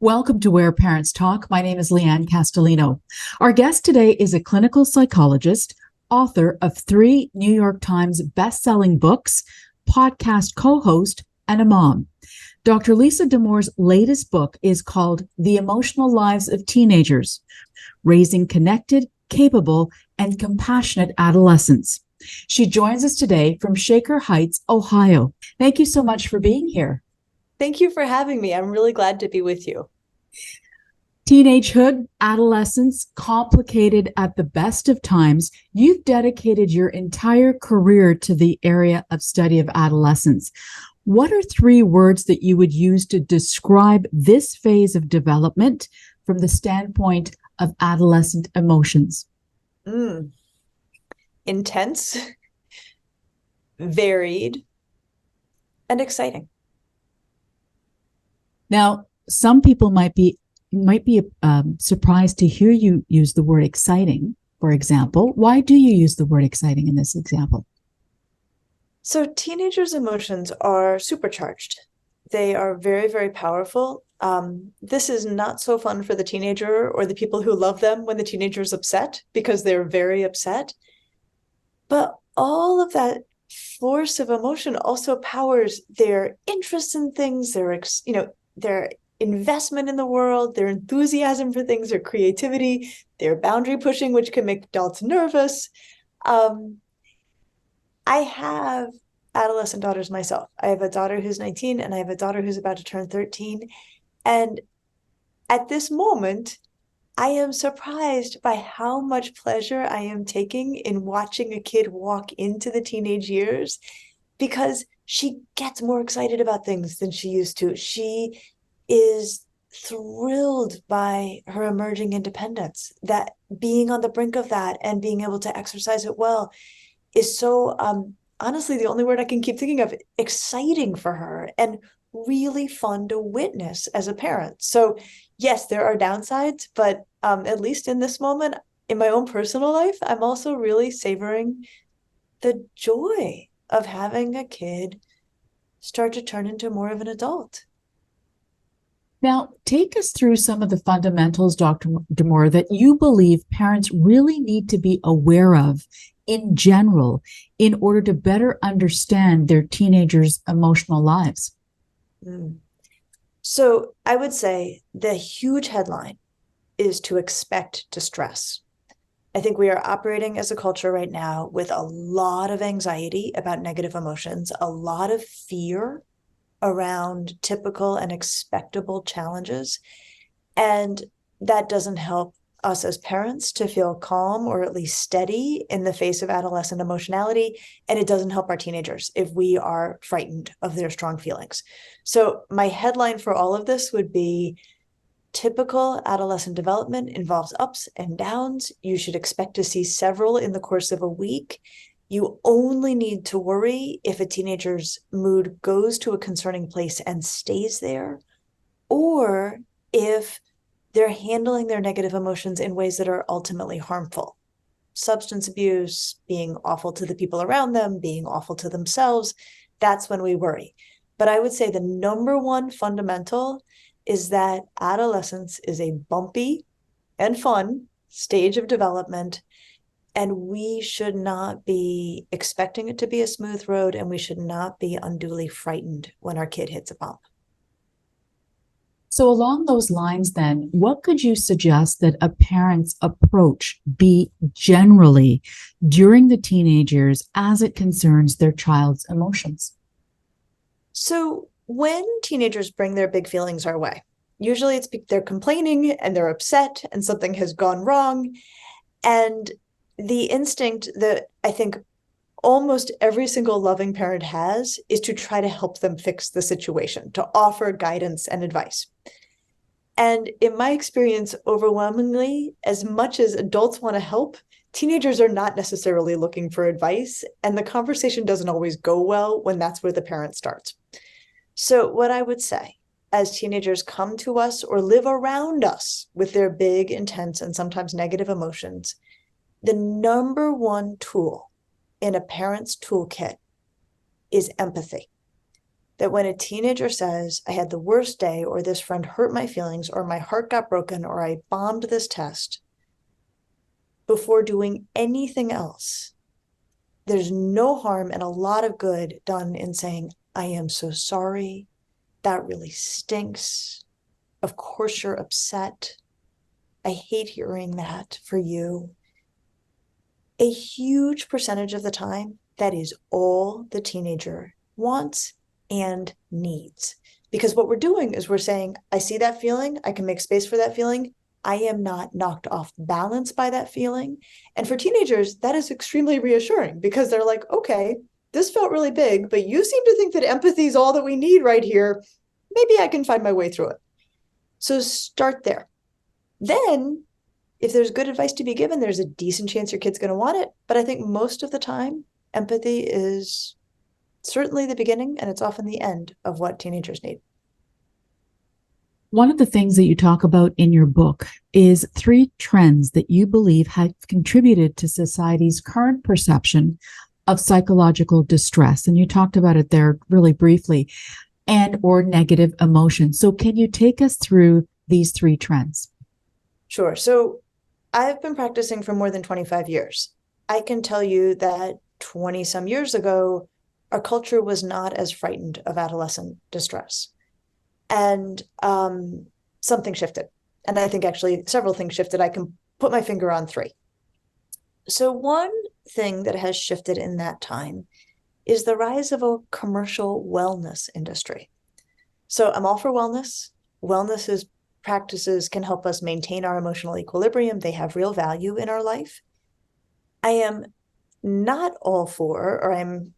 Welcome to Where Parents Talk. My name is Lianne Castelino. Our guest today is a clinical psychologist, author of 3 New York Times best-selling books, podcast co-host, and a mom. Dr. Lisa Damour's latest book is called The Emotional Lives of Teenagers: Raising Connected, Capable, and Compassionate Adolescents. She joins us today from Shaker Heights, Ohio. Thank you so much for being here. Thank you for having me. I'm really glad to be with you. Teenagehood, adolescence, complicated at the best of times. You've dedicated your entire career to the area of study of adolescence. What are 3 words that you would use to describe this phase of development from the standpoint of adolescent emotions? Intense, varied, and exciting. Now, some people might be surprised to hear you use the word exciting, for example. Why do you use the word exciting in this example? So teenagers' emotions are supercharged. They are very, very powerful. This is not so fun for the teenager or the people who love them when the teenager is upset, because they're very upset. But all of that force of emotion also powers their interest in things, their investment in the world, their enthusiasm for things, their creativity, their boundary pushing, which can make adults nervous. I have adolescent daughters myself. I have a daughter who's 19 and I have a daughter who's about to turn 13. And at this moment, I am surprised by how much pleasure I am taking in watching a kid walk into the teenage years, because she gets more excited about things than she used to. She is thrilled by her emerging independence, that being on the brink of that and being able to exercise it well is so, honestly, the only word I can keep thinking of, exciting for her and really fun to witness as a parent. So yes, there are downsides, but at least in this moment, in my own personal life, I'm also really savoring the joy of having a kid start to turn into more of an adult. Now, take us through some of the fundamentals, Dr. Damour, that you believe parents really need to be aware of in general in order to better understand their teenagers' emotional lives. So I would say the huge headline is to expect distress. I think we are operating as a culture right now with a lot of anxiety about negative emotions, a lot of fear around typical and expectable challenges. And that doesn't help us as parents to feel calm or at least steady in the face of adolescent emotionality. And it doesn't help our teenagers if we are frightened of their strong feelings. So my headline for all of this would be: typical adolescent development involves ups and downs. You should expect to see several in the course of a week. You only need to worry if a teenager's mood goes to a concerning place and stays there, or if they're handling their negative emotions in ways that are ultimately harmful. Substance abuse, being awful to the people around them, being awful to themselves, that's when we worry. But I would say the number one fundamental is that adolescence is a bumpy and fun stage of development, and we should not be expecting it to be a smooth road, and we should not be unduly frightened when our kid hits a bump. So along those lines, then, what could you suggest that a parent's approach be generally during the teenage years as it concerns their child's emotions? So when teenagers bring their big feelings our way, usually it's they're complaining and they're upset and something has gone wrong. And the instinct that I think almost every single loving parent has is to try to help them fix the situation, to offer guidance and advice. And in my experience, overwhelmingly, as much as adults want to help, teenagers are not necessarily looking for advice, and the conversation doesn't always go well when that's where the parent starts. So what I would say, as teenagers come to us or live around us with their big, intense, and sometimes negative emotions, the number one tool in a parent's toolkit is empathy. that when a teenager says, I had the worst day, or this friend hurt my feelings, or my heart got broken, or I bombed this test, before doing anything else, there's no harm and a lot of good done in saying, I am so sorry. That really stinks. Of course you're upset. I hate hearing that for you. A huge percentage of the time, that is all the teenager wants and needs. Because what we're doing is we're saying, I see that feeling. I can make space for that feeling. I am not knocked off balance by that feeling. And for teenagers, that is extremely reassuring because they're like, okay, this felt really big, but you seem to think that empathy is all that we need right here. Maybe I can find my way through it. So start there. Then, if there's good advice to be given, there's a decent chance your kid's going to want it. But I think most of the time, empathy is certainly the beginning, and it's often the end of what teenagers need. One of the things that you talk about in your book is 3 trends that you believe have contributed to society's current perception of psychological distress. And you talked about it there really briefly, and or negative emotions. So can you take us through these 3 trends? Sure. So I've been practicing for more than 25 years. I can tell you that 20 some years ago, our culture was not as frightened of adolescent distress. And something shifted. And I think actually several things shifted. I can put my finger on 3. So one thing that has shifted in that time is the rise of a commercial wellness industry. So I'm all for wellness. Wellness practices can help us maintain our emotional equilibrium. They have real value in our life. I am not all for, or I'm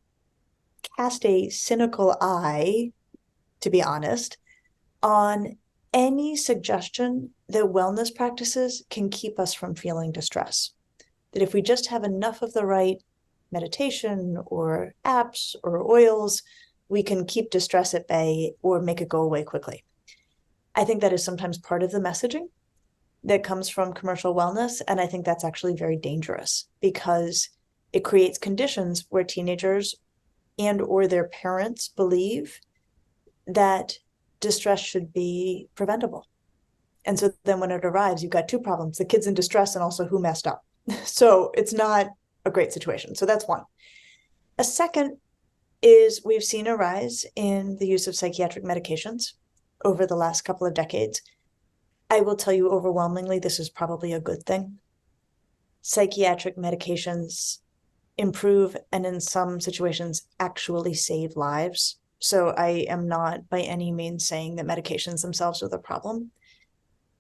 cast a cynical eye, to be honest, on any suggestion that wellness practices can keep us from feeling distress. That if we just have enough of the right meditation or apps or oils, we can keep distress at bay or make it go away quickly. I think that is sometimes part of the messaging that comes from commercial wellness. And I think that's actually very dangerous because it creates conditions where teenagers and or their parents believe that distress should be preventable. And so then when it arrives, you've got 2 problems, the kid's in distress and also who messed up. So it's not a great situation. So that's one. A second is we've seen a rise in the use of psychiatric medications over the last couple of decades. I will tell you overwhelmingly, this is probably a good thing. Psychiatric medications improve and in some situations actually save lives. So I am not by any means saying that medications themselves are the problem.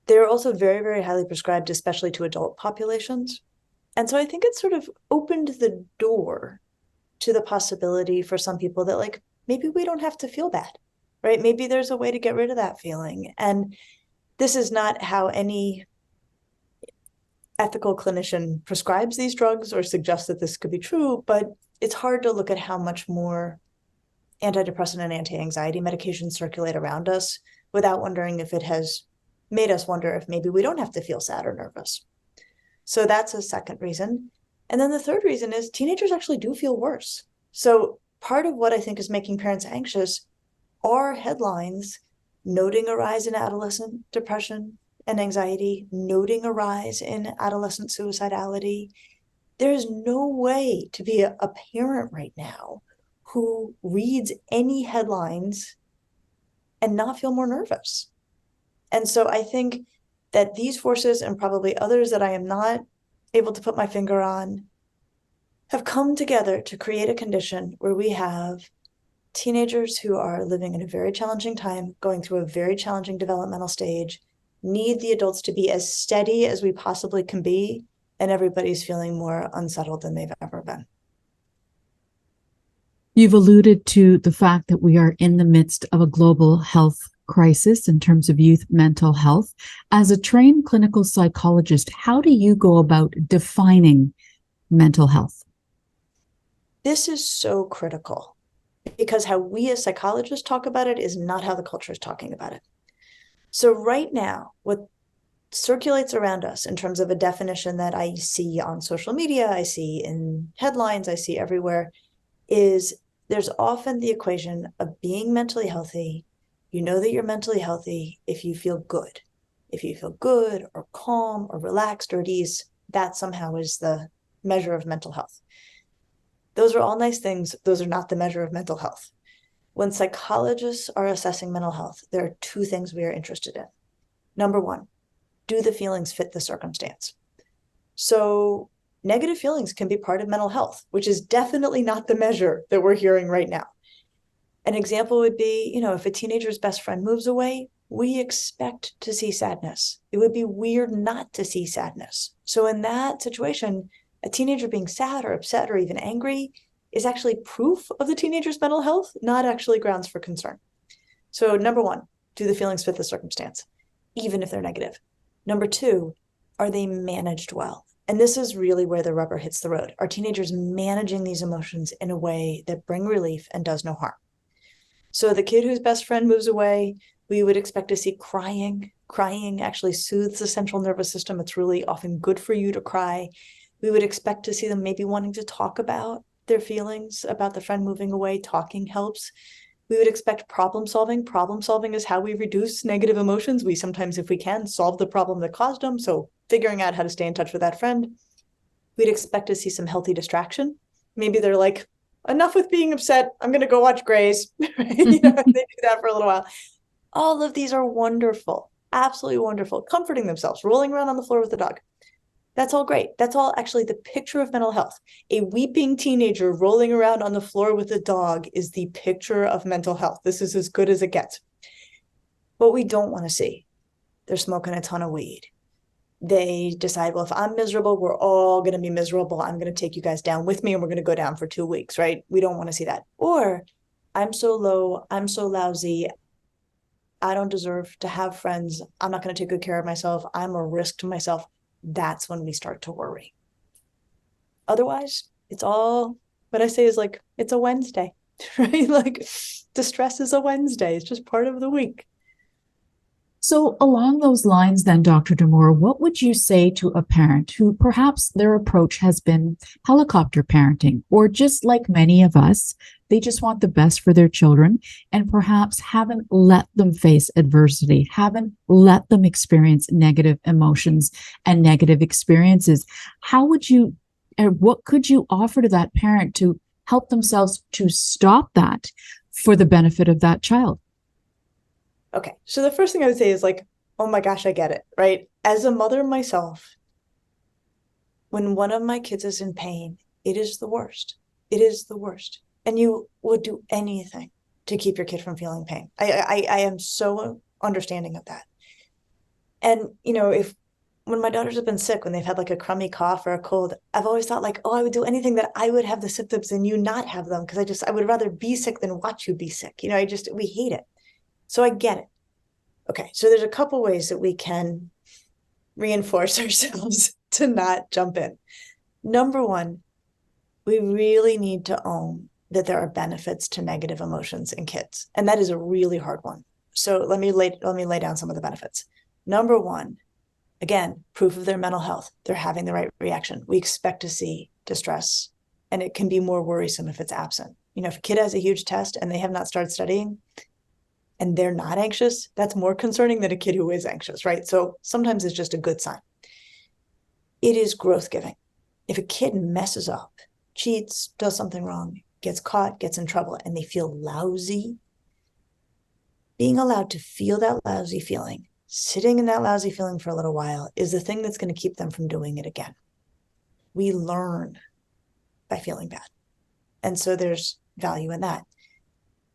They're also very, very highly prescribed, especially to adult populations. And so I think it's sort of opened the door to the possibility for some people that like, maybe we don't have to feel bad, right? Maybe there's a way to get rid of that feeling. And this is not how any ethical clinician prescribes these drugs or suggests that this could be true, but it's hard to look at how much more antidepressant and anti-anxiety medications circulate around us without wondering if it has made us wonder if maybe we don't have to feel sad or nervous. So that's a second reason. And then the third reason is teenagers actually do feel worse. So part of what I think is making parents anxious are headlines noting a rise in adolescent depression and anxiety, noting a rise in adolescent suicidality. There is no way to be a parent right now who reads any headlines and not feel more nervous. And so I think that these forces and probably others that I am not able to put my finger on have come together to create a condition where we have teenagers who are living in a very challenging time, going through a very challenging developmental stage, need the adults to be as steady as we possibly can be, and everybody's feeling more unsettled than they've ever been. You've alluded to the fact that we are in the midst of a global health crisis in terms of youth mental health. As a trained clinical psychologist, how do you go about defining mental health? This is so critical because how we as psychologists talk about it is not how the culture is talking about it. So right now, what circulates around us in terms of a definition that I see on social media, I see in headlines, I see everywhere, is There's often the equation of being mentally healthy. You know that you're mentally healthy if you feel good. If you feel good or calm or relaxed or at ease, that somehow is the measure of mental health. Those are all nice things. Those are not the measure of mental health. When psychologists are assessing mental health, there are two things we are interested in. Number one, do the feelings fit the circumstance? So negative feelings can be part of mental health, which is definitely not the measure that we're hearing right now. An example would be, if a teenager's best friend moves away, we expect to see sadness. It would be weird not to see sadness. So in that situation, a teenager being sad or upset or even angry is actually proof of the teenager's mental health, not actually grounds for concern. So number one, do the feelings fit the circumstance, even if they're negative? Number two, are they managed well? And this is really where the rubber hits the road. Are teenagers managing these emotions in a way that bring relief and does no harm? So the kid whose best friend moves away, we would expect to see crying. Crying actually soothes the central nervous system. It's really often good for you to cry. We would expect to see them maybe wanting to talk about their feelings about the friend moving away. Talking helps. We would expect problem solving. Problem solving is how we reduce negative emotions. We sometimes, if we can, solve the problem that caused them. So figuring out how to stay in touch with that friend. We'd expect to see some healthy distraction. Maybe they're like, enough with being upset. I'm going to go watch Grays. They do that for a little while. All of these are wonderful, absolutely wonderful. Comforting themselves, rolling around on the floor with the dog. That's all great. That's all actually the picture of mental health. A weeping teenager rolling around on the floor with a dog is the picture of mental health. This is as good as it gets. What we don't want to see, they're smoking a ton of weed. They decide, well, if I'm miserable, we're all going to be miserable. I'm going to take you guys down with me and we're going to go down for 2 weeks, right? We don't want to see that. Or I'm so low, I'm so lousy, I don't deserve to have friends. I'm not going to take good care of myself. I'm a risk to myself. That's when we start to worry. Otherwise, it's all what I say is like, it's a Wednesday, right? Like distress is a Wednesday. It's just part of the week. So, along those lines, then, Dr. Damour, what would you say to a parent who perhaps their approach has been helicopter parenting, or just like many of us, they just want the best for their children and perhaps haven't let them face adversity, haven't let them experience negative emotions and negative experiences? How would you, what could you offer to that parent to help themselves to stop that for the benefit of that child? Okay, so the first thing I would say is like, oh my gosh, I get it, right? As a mother myself, when one of my kids is in pain, it is the worst. It is the worst. And you would do anything to keep your kid from feeling pain. I am so understanding of that. And, if when my daughters have been sick, when they've had like a crummy cough or a cold, I've always thought like, oh, I would do anything that I would have the symptoms and you not have them because I would rather be sick than watch you be sick. We hate it. So I get it. Okay, so there's a couple ways that we can reinforce ourselves to not jump in. Number one, we really need to own that there are benefits to negative emotions in kids, and that is a really hard one. So let me lay down some of the benefits. Number one, again, proof of their mental health. They're having the right reaction. We expect to see distress, and it can be more worrisome if it's absent. If a kid has a huge test and they have not started studying, and they're not anxious, that's more concerning than a kid who is anxious, right? So sometimes it's just a good sign. It is growth giving. If a kid messes up, cheats, does something wrong, gets caught, gets in trouble, and they feel lousy, being allowed to feel that lousy feeling, sitting in that lousy feeling for a little while is the thing that's going to keep them from doing it again. We learn by feeling bad. And so there's value in that.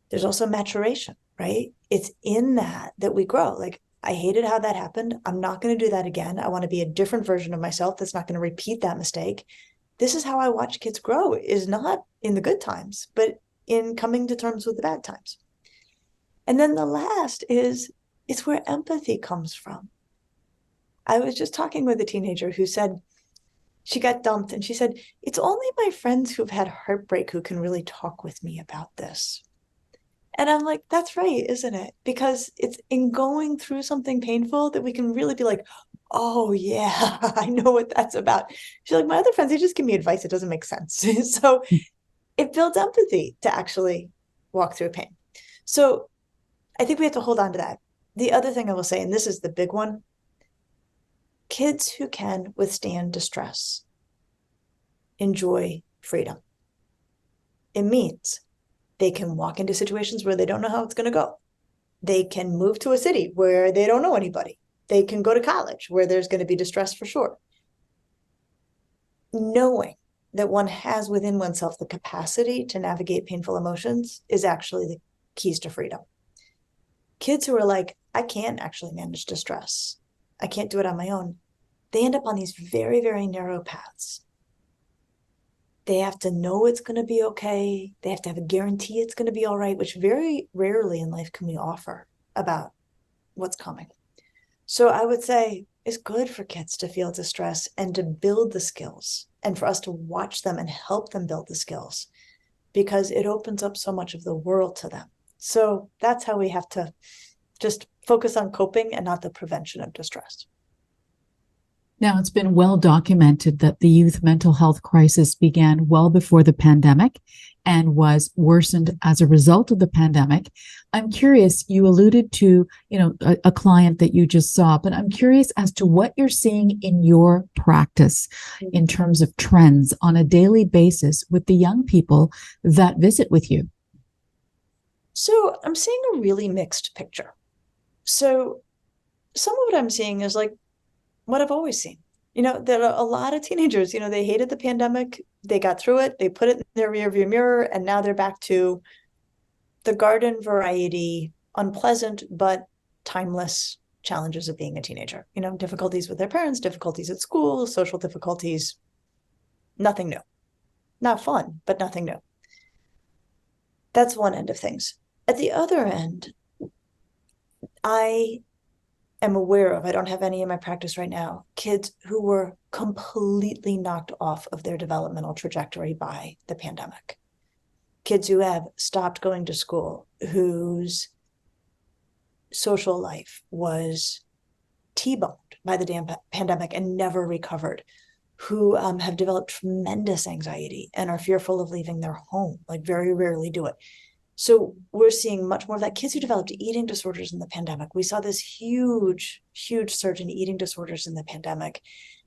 There's also maturation, right? It's in that we grow. Like, I hated how that happened. I'm not going to do that again. I want to be a different version of myself that's not going to repeat that mistake. This is how I watch kids grow, is not in the good times, but in coming to terms with the bad times. And then the last is, it's where empathy comes from. I was just talking with a teenager who said she got dumped, and she said, it's only my friends who've had heartbreak who can really talk with me about this. And I'm like, that's right, isn't it? Because it's in going through something painful that we can really be like, oh yeah, I know what that's about. She's like, my other friends, they just give me advice. It doesn't make sense. So it builds empathy to actually walk through pain. So I think we have to hold on to that. The other thing I will say, and this is the big one, kids who can withstand distress enjoy freedom. It means they can walk into situations where they don't know how it's going to go. They can move to a city where they don't know anybody. They can go to college where there's going to be distress for sure. Knowing that one has within oneself the capacity to navigate painful emotions is actually the keys to freedom. Kids who are like, I can't actually manage distress, I can't do it on my own, they end up on these very, very narrow paths. They have to know it's going to be okay. They have to have a guarantee it's going to be all right, which very rarely in life can we offer about what's coming. So I would say it's good for kids to feel distress and to build the skills, and for us to watch them and help them build the skills, because it opens up so much of the world to them. So that's how we have to just focus on coping and not the prevention of distress. Now, it's been well documented that the youth mental health crisis began well before the pandemic and was worsened as a result of the pandemic. I'm curious, you alluded to, a client that you just saw, but I'm curious as to what you're seeing in your practice in terms of trends on a daily basis with the young people that visit with you. So I'm seeing a really mixed picture. So some of what I'm seeing is like what I've always seen. There are a lot of teenagers, they hated the pandemic, they got through it, they put it in their rearview mirror, and now they're back to the garden variety, unpleasant, but timeless challenges of being a teenager. Difficulties with their parents, difficulties at school, social difficulties, nothing new. Not fun, but nothing new. That's one end of things. At the other end, I am aware of, I don't have any in my practice right now, kids who were completely knocked off of their developmental trajectory by the pandemic. Kids who have stopped going to school, whose social life was T-boned by the damn pandemic and never recovered, who have developed tremendous anxiety and are fearful of leaving their home, like very rarely do it. So we're seeing much more of that. Kids who developed eating disorders in the pandemic. We saw this huge, huge surge in eating disorders in the pandemic.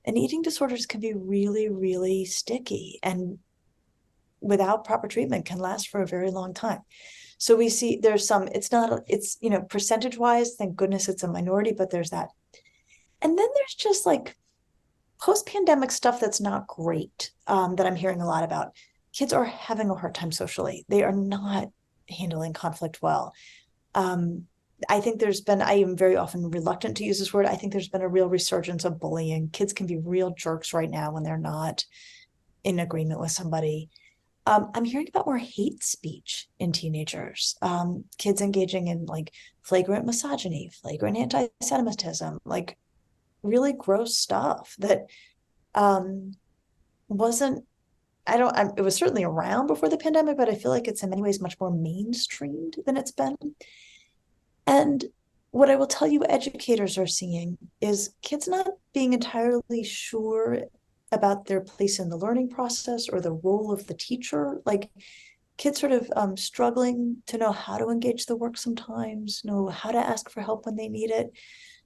And eating disorders can be really, really sticky, and without proper treatment can last for a very long time. So we see there's some, it's percentage wise, thank goodness it's a minority, but there's that. And then there's just like post-pandemic stuff that's not great, that I'm hearing a lot about. Kids are having a hard time socially. They are not handling conflict well. I think I am very often reluctant to use this word. I think there's been a real resurgence of bullying. Kids can be real jerks right now when they're not in agreement with somebody. I'm hearing about more hate speech in teenagers, kids engaging in like flagrant misogyny, flagrant anti-Semitism, like really gross stuff that wasn't, it was certainly around before the pandemic, but I feel like it's in many ways much more mainstreamed than it's been. And what I will tell you educators are seeing is kids not being entirely sure about their place in the learning process or the role of the teacher. Like kids sort of struggling to know how to engage the work sometimes, know how to ask for help when they need it.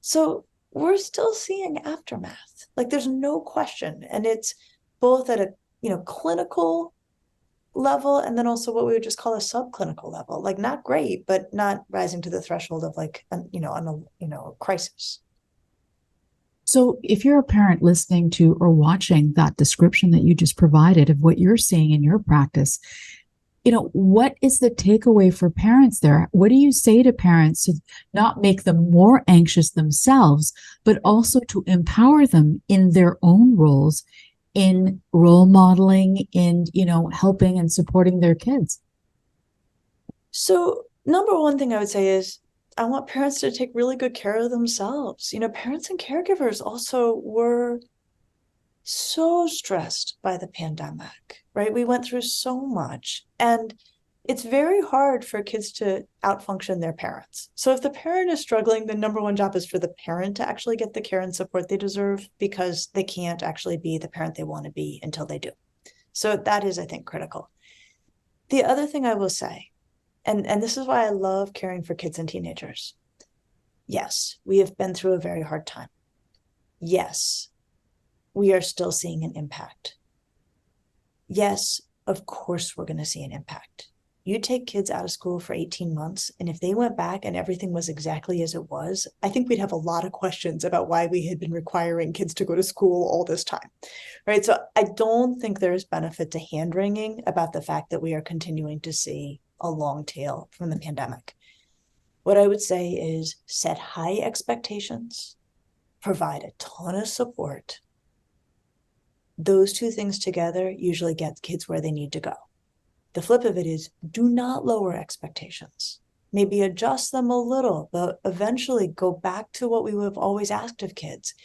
So we're still seeing aftermath. Like there's no question. And it's both at a clinical level, and then also what we would just call a subclinical level, like not great, but not rising to the threshold of like, a crisis. So if you're a parent listening to or watching that description that you just provided of what you're seeing in your practice, what is the takeaway for parents there? What do you say to parents to not make them more anxious themselves, but also to empower them in their own roles, in role modeling, in, helping and supporting their kids? So number one thing I would say is I want parents to take really good care of themselves. Parents and caregivers also were so stressed by the pandemic, right? We went through so much, and it's very hard for kids to outfunction their parents. So if the parent is struggling, the number one job is for the parent to actually get the care and support they deserve, because they can't actually be the parent they want to be until they do. So that is, I think, critical. The other thing I will say, and this is why I love caring for kids and teenagers. Yes, we have been through a very hard time. Yes, we are still seeing an impact. Yes, of course, we're going to see an impact. You take kids out of school for 18 months, and if they went back and everything was exactly as it was, I think we'd have a lot of questions about why we had been requiring kids to go to school all this time, right? So I don't think there's benefit to hand-wringing about the fact that we are continuing to see a long tail from the pandemic. What I would say is set high expectations, provide a ton of support. Those two things together usually get kids where they need to go. The flip of it is do not lower expectations. Maybe adjust them a little, but eventually go back to what we have always asked of kids.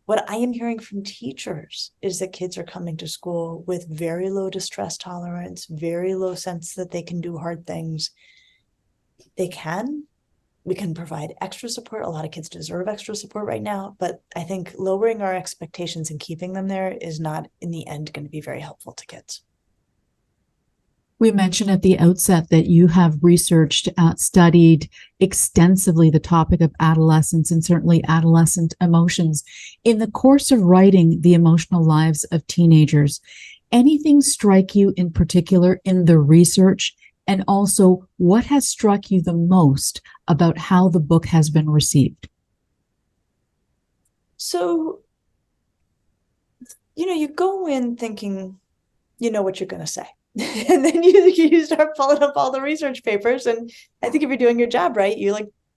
What I am hearing from teachers is that kids are coming to school with very low distress tolerance, very low sense that they can do hard things. They can. We can provide extra support. A lot of kids deserve extra support right now, but I think lowering our expectations and keeping them there is not, in the end, going to be very helpful to kids. We mentioned at the outset that you have researched, studied extensively the topic of adolescence and certainly adolescent emotions. In the course of writing The Emotional Lives of Teenagers, anything strike you in particular in the research? And also, what has struck you the most about how the book has been received? So, you go in thinking you know what you're going to say. And then you start pulling up all the research papers. And I think if you're doing your job right, you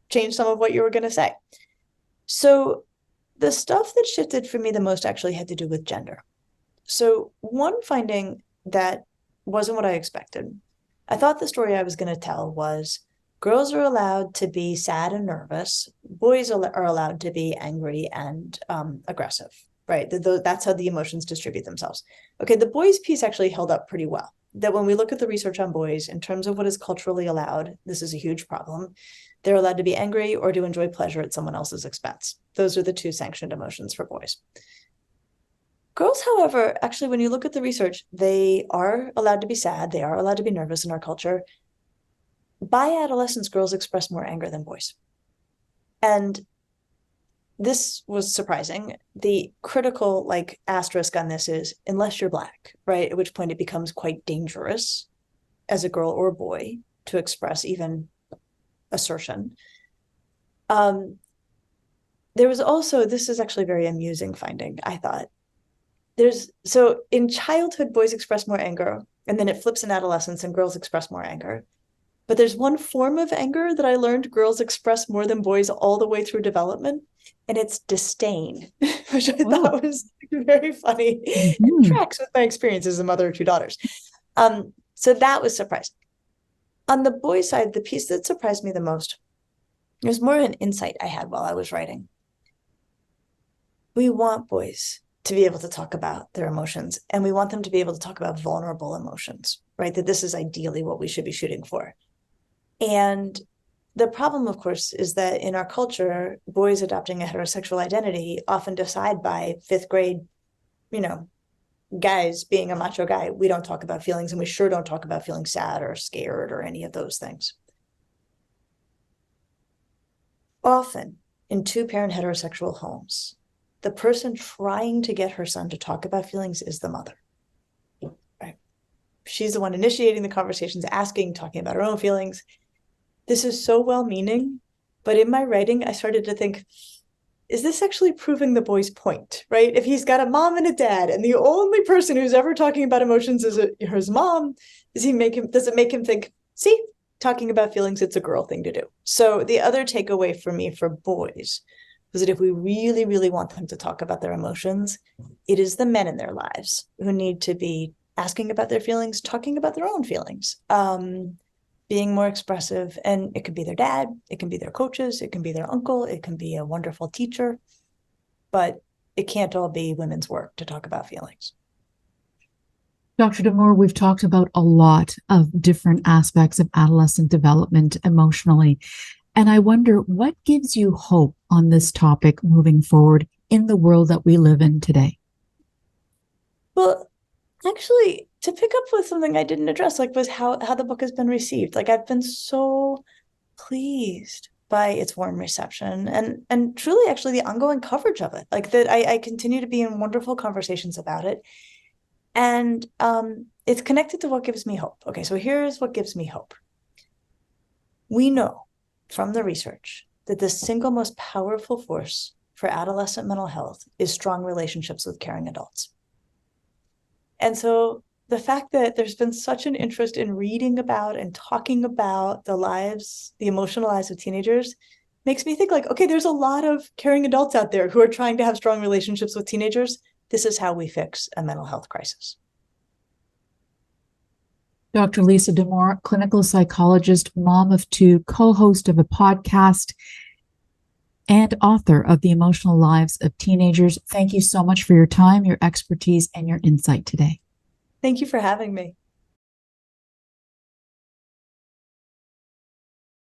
change some of what you were going to say. So the stuff that shifted for me the most actually had to do with gender. So one finding that wasn't what I expected. I thought the story I was going to tell was girls are allowed to be sad and nervous. Boys are allowed to be angry and aggressive, right? That's how the emotions distribute themselves. Okay, the boys piece actually held up pretty well. That when we look at the research on boys, in terms of what is culturally allowed, this is a huge problem. They're allowed to be angry or to enjoy pleasure at someone else's expense. Those are the two sanctioned emotions for boys. Girls, however, actually, when you look at the research, they are allowed to be sad. They are allowed to be nervous in our culture. By adolescence, girls express more anger than boys. And this was surprising. The critical asterisk on this is unless you're Black, right? At which point it becomes quite dangerous as a girl or a boy to express even assertion. There was also, this is actually a very amusing finding, I thought. So in childhood, boys express more anger, and then it flips in adolescence and girls express more anger. But there's one form of anger that I learned girls express more than boys all the way through development, and it's disdain, which I thought was very funny. Mm-hmm. It tracks with my experience as a mother of two daughters. So that was surprising. On the boy side, the piece that surprised me the most, it was more of an insight I had while I was writing. We want boys to be able to talk about their emotions, and we want them to be able to talk about vulnerable emotions, right? That this is ideally what we should be shooting for. And the problem, of course, is that in our culture, boys adopting a heterosexual identity often decide by fifth grade, guys being a macho guy, we don't talk about feelings, and we sure don't talk about feeling sad or scared or any of those things. Often in two-parent heterosexual homes, the person trying to get her son to talk about feelings is the mother. Right? She's the one initiating the conversations, asking, talking about her own feelings. This is so well-meaning, but in my writing, I started to think, is this actually proving the boy's point, right? If he's got a mom and a dad, and the only person who's ever talking about emotions is his mom, does it make him think, see, talking about feelings, it's a girl thing to do? So the other takeaway for me for boys was that if we really, really want them to talk about their emotions, it is the men in their lives who need to be asking about their feelings, talking about their own feelings, being more expressive. And it could be their dad, it can be their coaches, it can be their uncle, it can be a wonderful teacher, but it can't all be women's work to talk about feelings. Dr. Damour, we've talked about a lot of different aspects of adolescent development emotionally. And I wonder, what gives you hope on this topic moving forward in the world that we live in today? Well, actually, to pick up with something I didn't address, like, was how the book has been received. Like, I've been so pleased by its warm reception and truly actually the ongoing coverage of it. Like, that I continue to be in wonderful conversations about it. And it's connected to what gives me hope. Okay, so here's what gives me hope. We know from the research that the single most powerful force for adolescent mental health is strong relationships with caring adults. And so the fact that there's been such an interest in reading about and talking about the emotional lives of teenagers, makes me think, like, okay, there's a lot of caring adults out there who are trying to have strong relationships with teenagers. This is how we fix a mental health crisis. Dr. Lisa Damour, clinical psychologist, mom of two, co-host of a podcast, and author of The Emotional Lives of Teenagers. Thank you so much for your time, your expertise, and your insight today. Thank you for having me.